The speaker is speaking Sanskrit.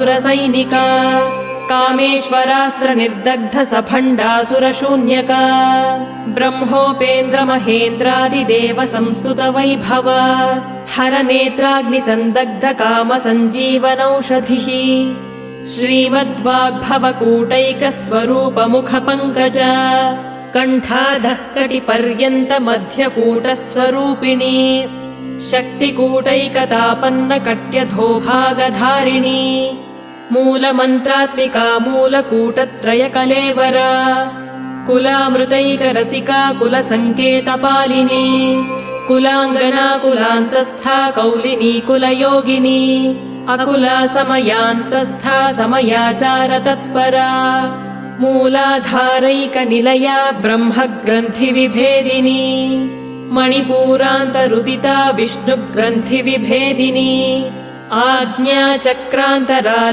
सुरसैनिका कामेश्वरास्त्र निर्दग्ध सभण्डासुरशून्यका ब्रह्मोपेन्द्र महेन्द्रादिदेव संस्तुत वैभव हर नेत्राग्निसन्दग्ध काम सञ्जीवनौषधिः श्रीमद्वाग्भवकूटैक स्वरूप मुख पंकज कण्ठाधः कटिपर्यन्त मध्यकूट स्वरूपिणी शक्तिकूटैकतापन्न कट्यधो भागधारिणी मूलमन्त्रात्मिका मूलकूटत्रय कलेवरा कुलामृतैकरसिका कुलसङ्केतपालिनी कुलाङ्गना कुलान्तस्था कौलिनी कुलयोगिनी अकुला समयान्तस्था समयाचार तत्परा मूलाधारैकनिलया ब्रह्मग्रन्थिविभेदिनी मणिपूरान्तरुदिता विष्णुग्रन्थिविभेदिनी आज्ञाचक्रान्तरा